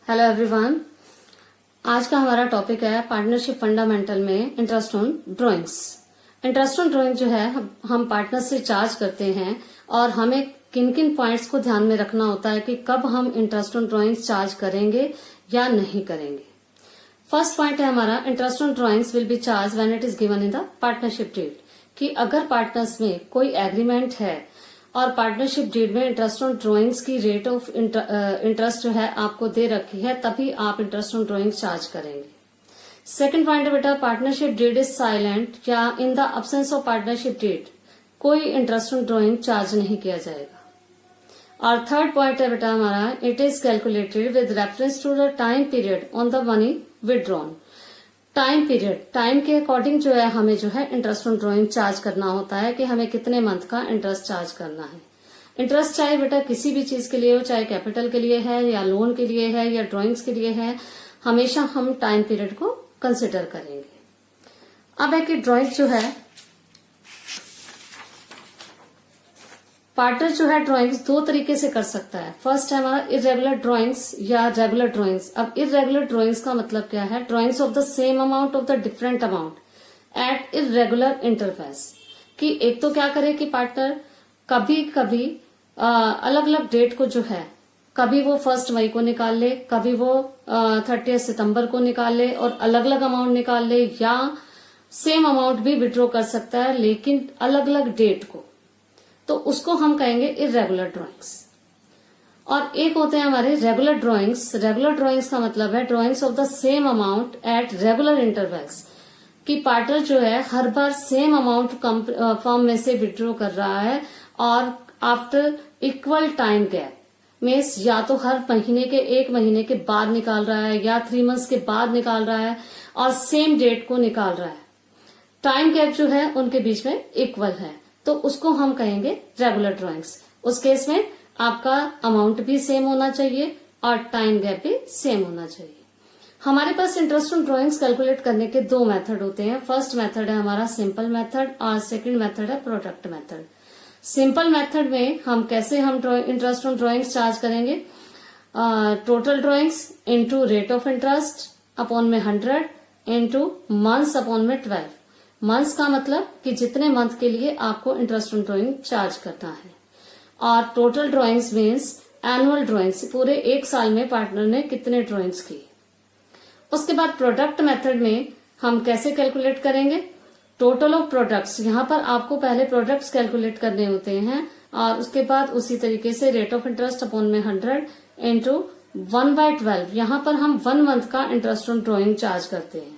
Hello everyone. आज का हमारा टॉपिक है पार्टनरशिप फंडामेंटल में interest on drawings. Interest on drawing जो है हम पार्टनर से चार्ज करते हैं और हमें किन किन पॉइंट्स को ध्यान में रखना होता है कि कब हम इंटरेस्ट ऑन ड्राइंग्स चार्ज करेंगे या नहीं करेंगे। फर्स्ट पॉइंट है हमारा interest on drawings will be charge when it is given in the partnership deed, कि अगर पार्टनर्स में कोई एग्रीमेंट है और पार्टनरशिप डीड में इंटरेस्ट ऑन ड्राइंग्स की रेट ऑफ इंटरेस्ट जो है आपको दे रखी है, तभी आप इंटरेस्ट ऑन ड्राइंग्स चार्ज करेंगे। सेकंड पॉइंट है बेटा, पार्टनरशिप डीड इज साइलेंट या in the absence of partnership deed कोई इंटरेस्ट ऑन ड्राइंग चार्ज नहीं किया जाएगा। और थर्ड पॉइंट है बेटा हमारा, it is calculated with reference to the time period on the money withdrawn. Time period, time के अकॉर्डिंग जो है हमें जो है इंटरेस्ट ऑन ड्राइंग चार्ज करना होता है कि हमें कितने मंथ का इंटरेस्ट चार्ज करना है। इंटरेस्ट चाहे बेटा किसी भी चीज के लिए हो, चाहे कैपिटल के लिए है या लोन के लिए है या ड्राइंग्स के लिए है, हमेशा हम टाइम पीरियड को कंसिडर करेंगे। अब है कि ड्राइंग जो है पार्टनर जो है ड्राइंग्स दो तरीके से कर सकता है। फर्स्ट है हमारा इरेगुलर ड्राइंग्स या रेगुलर ड्राइंग्स। अब इरेगुलर ड्राइंग्स का मतलब क्या है, drawings of the same amount of the different amount at irregular intervals. कि एक तो क्या करे कि पार्टनर कभी कभी अलग अलग डेट को जो है, कभी वो 1 मई को निकाल ले, कभी वो 30 सितंबर को निकाल ले और अलग अलग अमाउंट निकाल ले, या सेम अमाउंट भी विड्रॉ कर सकता है लेकिन अलग अलग डेट को, तो उसको हम कहेंगे इरेगुलर ड्राइंग्स। और एक होते हैं हमारे रेगुलर ड्राइंग्स। रेगुलर ड्राइंग्स का मतलब है drawings of the same amount at regular intervals, कि पार्टनर जो है हर बार सेम अमाउंट फर्म में से विड्रॉ कर रहा है और after equal time gap, means या तो हर महीने के 1 महीने के बाद निकाल रहा है या 3 मंथ्स के बाद निकाल रहा है और सेम डेट को निकाल रहा है। टाइम गैप जो है उनके बीच में इक्वल है, तो उसको हम कहेंगे रेगुलर ड्राइंग्स। उस केस में आपका अमाउंट भी सेम होना चाहिए और टाइम गैप भी सेम होना चाहिए। हमारे पास इंटरेस्ट ऑन ड्राइंग्स कैलकुलेट करने के 2 मेथड होते हैं। फर्स्ट मेथड है हमारा सिंपल मेथड और सेकंड मेथड है प्रोडक्ट मेथड। सिंपल मेथड में हम कैसे इंटरेस्ट ऑन ड्राइंग्स चार्ज करेंगे, total drawings into rate of interest upon में 100 इंटू मंथ्स अपॉन में 12। मंथ्स का मतलब कि जितने मंथ के लिए आपको इंटरेस्ट ऑन ड्राइंग चार्ज करना है, और total drawings means annual drawings, पूरे 1 साल में पार्टनर ने कितने ड्राइंग्स की। उसके बाद प्रोडक्ट मेथड में हम कैसे कैलकुलेट करेंगे, टोटल ऑफ प्रोडक्ट्स। यहाँ पर आपको पहले प्रोडक्ट्स कैलकुलेट करने होते हैं और उसके बाद उसी तरीके से रेट ऑफ इंटरेस्ट अपॉन में 100 इंटू 1/12। यहाँ पर हम 1 मंथ का इंटरेस्ट ऑन ड्राइंग चार्ज करते हैं,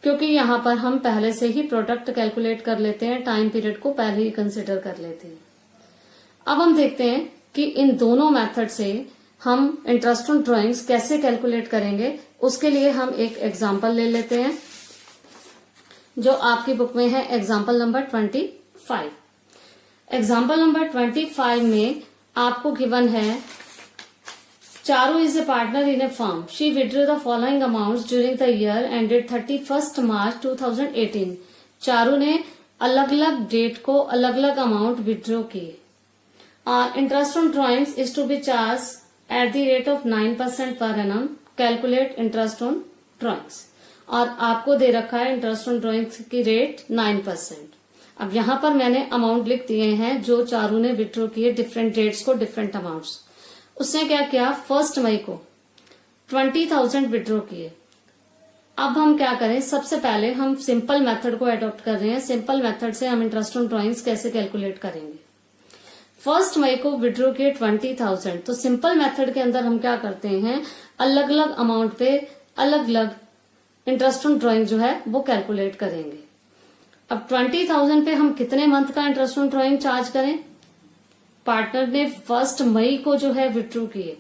क्योंकि यहाँ पर हम पहले से ही प्रोडक्ट कैलकुलेट कर लेते हैं, टाइम पीरियड को पहले ही कंसिडर कर लेते हैं। अब हम देखते हैं कि इन दोनों मेथड से हम इंटरेस्ट ऑन ड्राइंग्स कैसे कैलकुलेट करेंगे। उसके लिए हम एक एग्जांपल ले लेते हैं जो आपकी बुक में है, एग्जांपल नंबर 25। एग्जांपल नंबर 25 में आपको गिवन है, Charu is a partner in a firm. She withdrew the following amounts during the year ended 31st March 2018. Charu ने अलग अलग डेट को अलग अलग अमाउंट विड्रॉ किए। और interest on drawings is to be charge at the rate of 9% per annum. Calculate interest on drawings, और आपको दे रखा है इंटरेस्ट ऑन ड्राइंग्स की रेट 9%। अब यहाँ पर मैंने अमाउंट लिख दिए हैं जो चारू ने विड्रॉ किए, डिफरेंट डेट्स को डिफरेंट अमाउंट्स। उसने क्या किया, 1 मई को 20,000 विड्रॉ किए। अब हम क्या करें, सबसे पहले हम सिंपल मेथड को अडॉप्ट कर रहे हैं। सिंपल मेथड से हम इंटरेस्ट ऑन ड्राइंग्स कैसे कैलकुलेट करेंगे। 1 मई को विड्रॉ किए 20,000, तो सिंपल मेथड के अंदर हम क्या करते हैं, अलग अलग अमाउंट पे अलग अलग इंटरेस्ट ऑन ड्राइंग जो है वो कैलकुलेट करेंगे। अब 20,000 पे हम कितने मंथ का इंटरेस्ट ऑन ड्राइंग चार्ज करें। पार्टनर ने 1 मई को जो है विड्रॉ किए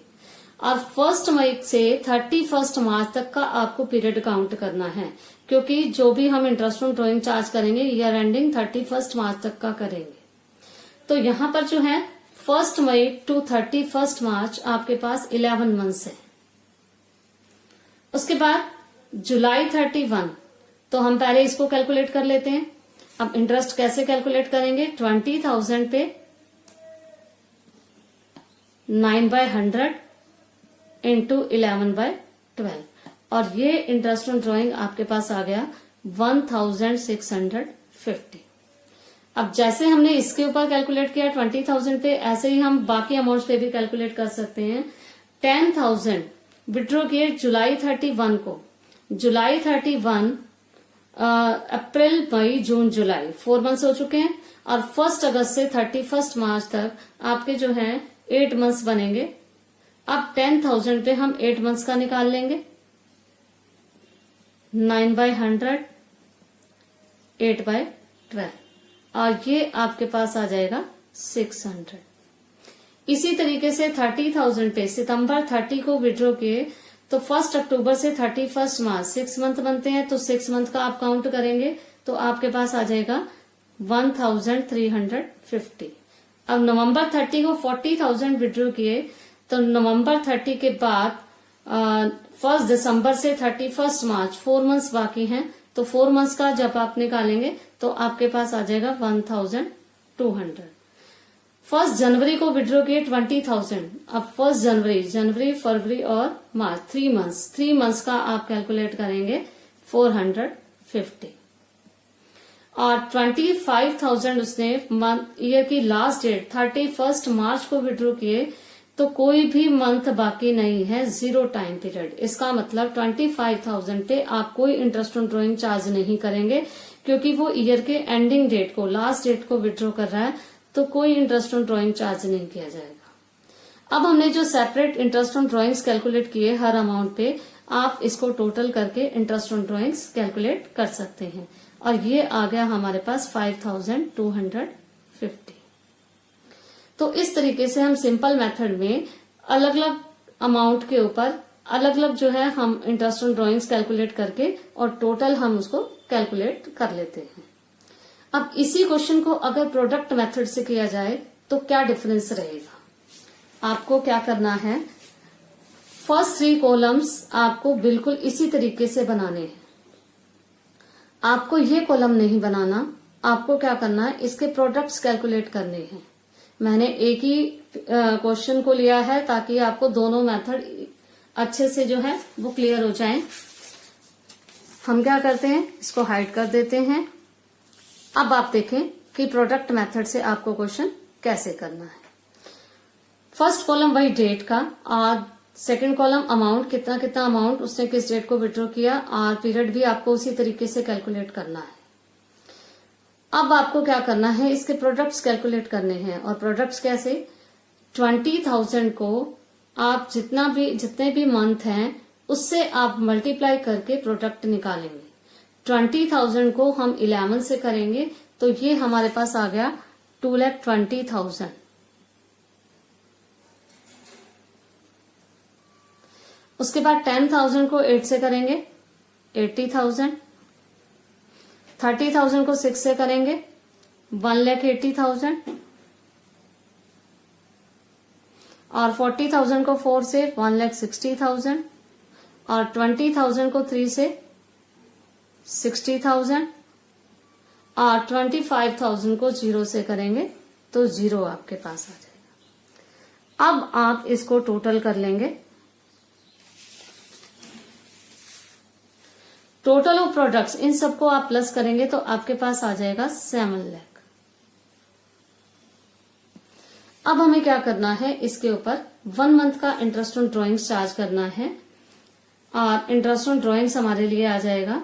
और 1 मई से 31 मार्च तक का आपको पीरियड काउंट करना है, क्योंकि जो भी हम इंटरेस्ट ऑन ड्राइंग चार्ज करेंगे ईयर एंडिंग 31 मार्च तक का करेंगे। तो यहाँ पर जो है 1 मई टू 31 मार्च आपके पास 11 मंथ्स है। उसके बाद जुलाई 31, तो हम पहले इसको कैलकुलेट कर लेते हैं। अब इंटरेस्ट कैसे कैलकुलेट करेंगे, 20,000 पे 9/100 इंटू 11/12 और ये इंटरेस्ट ऑन ड्राइंग आपके पास आ गया 1650। अब जैसे हमने इसके ऊपर कैलकुलेट किया 20,000 पे, ऐसे ही हम बाकी अमाउंट्स पे भी कैलकुलेट कर सकते हैं। 10,000 विड्रॉ किए जुलाई 31 को, जुलाई 31, अप्रैल मई जून जुलाई 4 मंथ्स हो चुके हैं और 1 अगस्त से 31 मार्च तक आपके जो हैं 8 मंथ्स बनेंगे। अब 10,000 पे हम 8 मंथ्स का निकाल लेंगे, 9/100, 8/12 और ये आपके पास आ जाएगा 600। इसी तरीके से 30,000 पे सितंबर 30 को विड्रॉ किए तो 1 अक्टूबर से 31 मार्च 6 मंथ बनते हैं, तो 6 मंथ का आप काउंट करेंगे तो आपके पास आ जाएगा 1350। अब नवंबर 30 को 40,000 विड्रॉ किए तो नवंबर 30 के बाद 1 दिसंबर से 31 मार्च 4 मंथ्स बाकी हैं, तो 4 मंथ्स का जब आप निकालेंगे तो आपके पास आ जाएगा 1200। 1 जनवरी को विड्रॉ किए 20,000। अब 1 जनवरी, फरवरी और मार्च 3 मंथ्स का आप कैलकुलेट करेंगे 450 और 25,000 उसने ईयर की लास्ट डेट 31 मार्च को विड्रॉ किए तो कोई भी मंथ बाकी नहीं है, 0 टाइम पीरियड। इसका मतलब 25,000 पे आप कोई इंटरेस्ट ऑन ड्राइंग चार्ज नहीं करेंगे क्योंकि वो ईयर के एंडिंग डेट को, लास्ट डेट को विड्रॉ कर रहा है, तो कोई इंटरेस्ट ऑन ड्राइंग चार्ज नहीं किया जाएगा। अब हमने जो separate interest on drawings calculate किए हर अमाउंट पे, आप इसको टोटल करके इंटरेस्ट ऑन ड्राइंग्स कैलकुलेट कर सकते हैं और ये आ गया हमारे पास 5,250। तो इस तरीके से हम सिंपल मेथड में अलग अलग अमाउंट के ऊपर अलग अलग जो है हम इंटरेस्ट ऑन ड्राइंग्स कैलकुलेट करके और टोटल हम उसको कैलकुलेट कर लेते हैं। अब इसी क्वेश्चन को अगर प्रोडक्ट मेथड से किया जाए तो क्या डिफरेंस रहेगा? आपको क्या करना है, फर्स्ट 3 कॉलम्स आपको बिल्कुल इसी तरीके से बनाने हैं। आपको ये कॉलम नहीं बनाना, आपको क्या करना है, इसके प्रोडक्ट्स कैलकुलेट करने हैं। मैंने एक ही क्वेश्चन को लिया है ताकि आपको दोनों मेथड अच्छे से जो है वो क्लियर हो जाएं। हम क्या करते हैं, इसको हाइड कर देते हैं। अब आप देखें कि प्रोडक्ट मेथड से आपको क्वेश्चन कैसे करना है। फर्स्ट कॉलम वही डेट का और सेकंड कॉलम अमाउंट, कितना कितना अमाउंट उसने किस डेट को विड्रॉ किया और पीरियड भी आपको उसी तरीके से कैलकुलेट करना है। अब आपको क्या करना है, इसके प्रोडक्ट्स कैलकुलेट करने हैं और प्रोडक्ट्स कैसे, 20,000 को आप जितने भी मंथ हैं उससे आप मल्टीप्लाई करके प्रोडक्ट निकालेंगे। 20,000 को हम 11 से करेंगे तो ये हमारे पास आ गया 2,20,000। उसके बाद 10,000 को 8 से करेंगे 80,000। 30,000 को 6 से करेंगे 1,80,000 और 40,000 को 4 से 1,60,000 और 20,000 को 3 से 60,000 और 25,000 को 0 से करेंगे तो 0 आपके पास आ जाएगा। अब आप इसको टोटल कर लेंगे। टोटल ऑफ प्रोडक्ट्स इन सबको आप प्लस करेंगे तो आपके पास आ जाएगा 7 लाख। अब हमें क्या करना है, इसके ऊपर 1 मंथ का इंटरेस्ट ऑन ड्राइंग्स चार्ज करना है और इंटरेस्ट ऑन ड्राइंग्स हमारे लिए आ जाएगा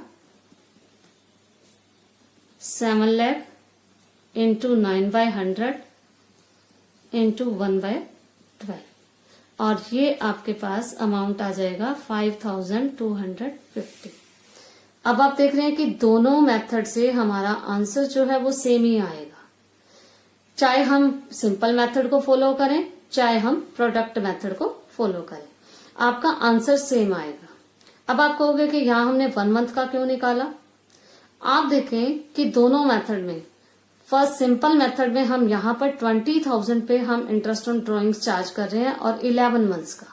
7 लाख इंटू 9/100 इंटू 1/12 और ये आपके पास अमाउंट आ जाएगा 5,250। अब आप देख रहे हैं कि दोनों मेथड से हमारा आंसर जो है वो सेम ही आएगा, चाहे हम सिंपल मेथड को फॉलो करें चाहे हम प्रोडक्ट मेथड को फॉलो करें, आपका आंसर सेम आएगा। अब आप कहोगे कि यहाँ हमने 1 मंथ का क्यों निकाला। आप देखें कि दोनों मेथड में, फर्स्ट सिंपल मेथड में हम यहाँ पर 20,000 पे हम इंटरेस्ट ऑन ड्राइंग्स चार्ज कर रहे हैं और 11 मंथ्स का,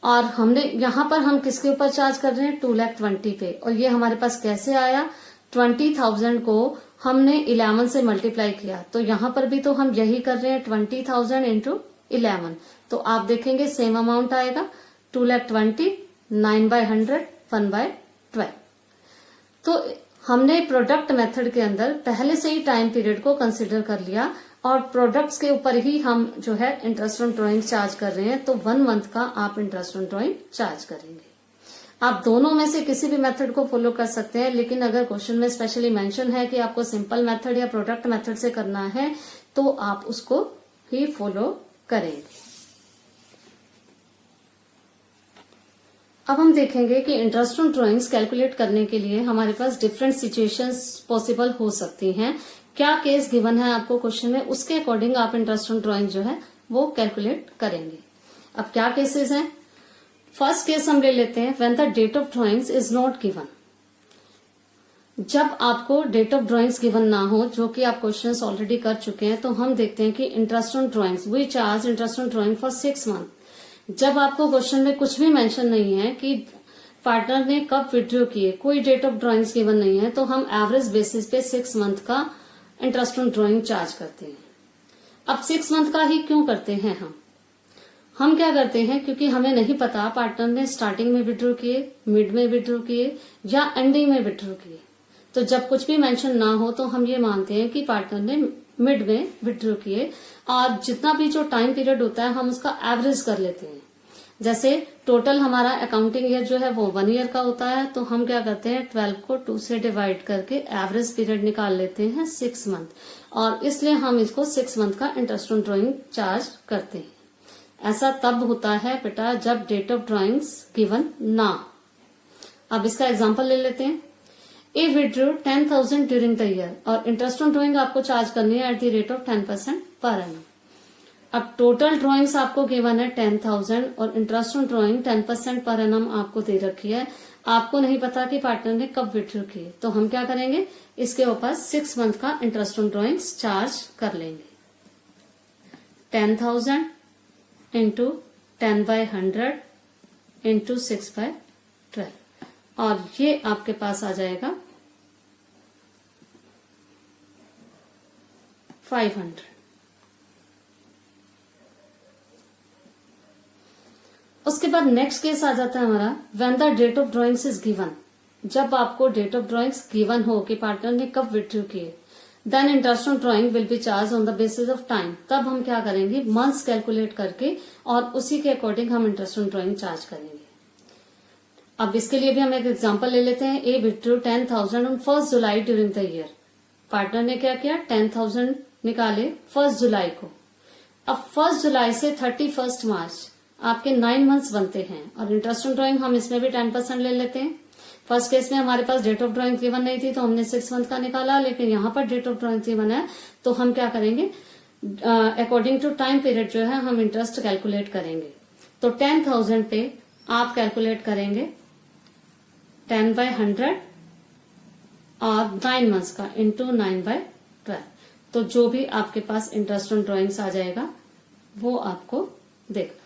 और हमने यहाँ पर हम किसके ऊपर चार्ज कर रहे हैं 2,20,000 पे। और ये हमारे पास कैसे आया, 20,000 को हमने 11 से मल्टीप्लाई किया तो यहाँ पर भी तो हम यही कर रहे हैं 20,000 इंटू 11। तो आप देखेंगे सेम अमाउंट आएगा 2,20,000, 9/100, 1/12। तो हमने प्रोडक्ट मेथड के अंदर पहले से ही टाइम पीरियड को कंसिडर कर लिया और प्रोडक्ट्स के ऊपर ही हम जो है इंटरेस्ट ऑन ड्रॉइंग चार्ज कर रहे हैं, तो 1 मंथ का आप इंटरेस्ट ऑन ड्रॉइंग चार्ज करेंगे। आप दोनों में से किसी भी मेथड को फॉलो कर सकते हैं, लेकिन अगर क्वेश्चन में स्पेशली मेंशन है कि आपको सिंपल मेथड या प्रोडक्ट मेथड से करना है तो आप उसको ही फॉलो करेंगे। अब हम देखेंगे कि इंटरेस्ट ऑन ड्रॉइंग्स कैलकुलेट करने के लिए हमारे पास डिफरेंट सिचुएशंस पॉसिबल हो सकती हैं। क्या केस गिवन है आपको क्वेश्चन में, उसके अकॉर्डिंग आप इंटरेस्ट ऑन ड्रॉइंग जो है वो कैलकुलेट करेंगे। अब क्या केसेस हैं? फर्स्ट केस हम ले लेते हैं, when the date of drawings is not given. जब आपको डेट ऑफ ड्रॉइंग्स गिवन ना हो, जो कि आप क्वेश्चंस ऑलरेडी कर चुके हैं, तो हम देखते हैं कि interest on drawings we charge interest on drawing for 6 month. जब आपको क्वेश्चन में कुछ भी मेंशन नहीं है कि पार्टनर ने कब विड्रॉ किए, कोई डेट ऑफ ड्रॉइंग्स गिवन नहीं है, तो हम एवरेज बेसिस पे 6 मंथ का इंटरेस्ट ऑन ड्रॉइंग चार्ज करते हैं। अब 6 मंथ का ही क्यों करते हैं हम क्या करते हैं, क्योंकि हमें नहीं पता पार्टनर ने स्टार्टिंग में विड्रॉ किए, मिड में विड्रॉ किए या एंडिंग में विड्रॉ किए। तो जब कुछ भी मेंशन ना हो तो हम ये मानते हैं कि पार्टनर ने मिड में विड्रॉ किए, और जितना भी जो टाइम पीरियड होता है हम उसका एवरेज कर लेते हैं। जैसे टोटल हमारा अकाउंटिंग ईयर जो है वो 1 ईयर का होता है, तो हम क्या करते हैं 12 को 2 से डिवाइड करके एवरेज पीरियड निकाल लेते हैं 6 मंथ, और इसलिए हम इसको 6 मंथ का इंटरेस्ट ऑन ड्रॉइंग चार्ज करते हैं। ऐसा तब होता है बेटा जब डेट ऑफ ड्रॉइंग्स गिवन ना। अब इसका एग्जांपल ले लेते हैं। A withdraw 10,000 during the year, और इंटरेस्ट ऑन ड्रॉइंग आपको चार्ज करनी है eight the rate of 10% per annum. अब टोटल ड्रॉइंग्स आपको गिवन है 10,000 और interest on drawing 10% per annum आपको दे रखी है। आपको नहीं पता कि पार्टनर ने कब विड्रॉ किए, तो हम क्या करेंगे, इसके ऊपर 6 मंथ का इंटरेस्ट ऑन ड्रॉइंग्स चार्ज कर लेंगे। 10,000 इंटू 10/100 इंटू 6/12, और ये आपके पास आ जाएगा 500। उसके बाद नेक्स्ट केस आ जाता है हमारा when the date of drawings is given. जब आपको डेट ऑफ ड्रॉइंग्स गिवन हो कि पार्टनर ने कब विड्रॉ किए, then interest on drawing will be charge on the basis of time. तब हम क्या करेंगे, मंथ्स कैलकुलेट करके और उसी के अकॉर्डिंग हम इंटरेस्ट ऑन ड्रॉइंग चार्ज करेंगे। अब इसके लिए भी हम एक एग्जांपल ले लेते हैं। A withdraw 10,000 on 1 July during the year. Partner ने क्या किया, 10,000 निकाले 1 जुलाई को। अब 1 जुलाई से 31 मार्च आपके 9 मंथ्स बनते हैं, और इंटरेस्ट ऑन ड्रॉइंग हम इसमें भी 10% ले लेते हैं। फर्स्ट केस में हमारे पास डेट ऑफ ड्रॉइंग गिवन नहीं थी तो हमने 6 मंथ का निकाला, लेकिन यहाँ पर डेट ऑफ ड्रॉइंग गिवन है तो हम क्या करेंगे, अकॉर्डिंग टू टाइम पीरियड जो है हम इंटरेस्ट कैलकुलेट करेंगे। तो 10,000 पे आप कैलकुलेट करेंगे 10/100 और 9 मंथ्स का इंटू 9/12। तो जो भी आपके पास इंटरेस्ट ऑन ड्रॉइंग्स आ जाएगा वो आपको देखना।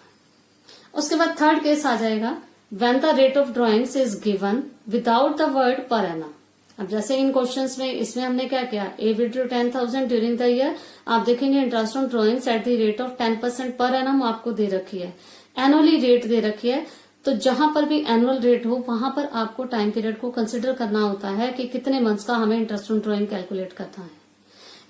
उसके बाद थर्ड केस आ जाएगा when the rate of drawings is given without the word per annum. अब जैसे इन क्वेश्चंस में इसमें हमने क्या किया, ए विड्रॉ 10,000 ड्यूरिंग द ईयर। आप देखेंगे interest on drawings eight the rate of 10% per annum आपको दे रखी है, एनुअली रेट दे रखी है। तो जहां पर भी एनुअल रेट हो वहां पर आपको टाइम पीरियड को कंसिडर करना होता है कि कितने मंथ्स का हमें इंटरेस्ट ऑन ड्रॉइंग कैलकुलेट करना है।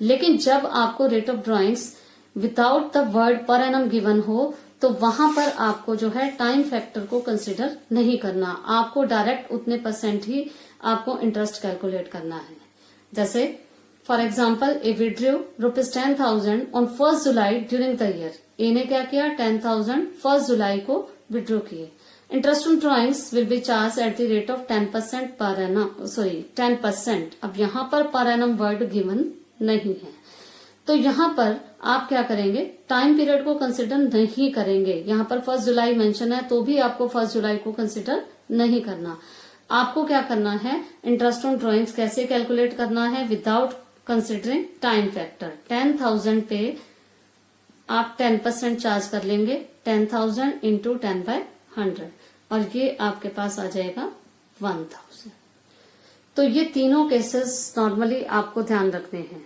लेकिन जब आपको rate of drawings without the word per annum given हो तो वहां पर आपको जो है टाइम फैक्टर को कंसिडर नहीं करना, आपको डायरेक्ट उतने % ही आपको इंटरेस्ट कैलकुलेट करना है। जैसे for example A withdraw ₹10,000 on 1 July during the year. A ने क्या किया, 10,000 1 जुलाई को विड्रॉ किए। Interest on drawings will be charge at the rate of 10% per annum, 10%। अब यहाँ पर एनम वर्ड गिवन नहीं है, तो यहाँ पर आप क्या करेंगे, टाइम पीरियड को कंसिडर नहीं करेंगे। यहाँ पर 1 जुलाई मेंशन है तो भी आपको 1 जुलाई को कंसिडर नहीं करना। आपको क्या करना है, इंटरेस्ट ऑन ड्रॉइंग्स कैसे कैलकुलेट करना है, विदाउट कंसिडरिंग टाइम फैक्टर। 10,000 पे आप 10% चार्ज कर लेंगे, 10,000 इंटू 10/100, और ये आपके पास आ जाएगा 1,000। तो ये तीनों केसेस नॉर्मली आपको ध्यान रखने हैं।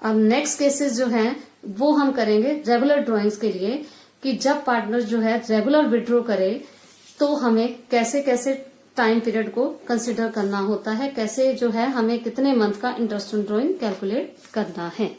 अब नेक्स्ट केसेस जो हैं वो हम करेंगे रेगुलर ड्राइंग्स के लिए कि जब पार्टनर जो है रेगुलर विड्रॉ करे तो हमें कैसे कैसे टाइम पीरियड को कंसिडर करना होता है, कैसे जो है हमें कितने मंथ का इंटरेस्ट ड्राइंग कैलकुलेट करना है।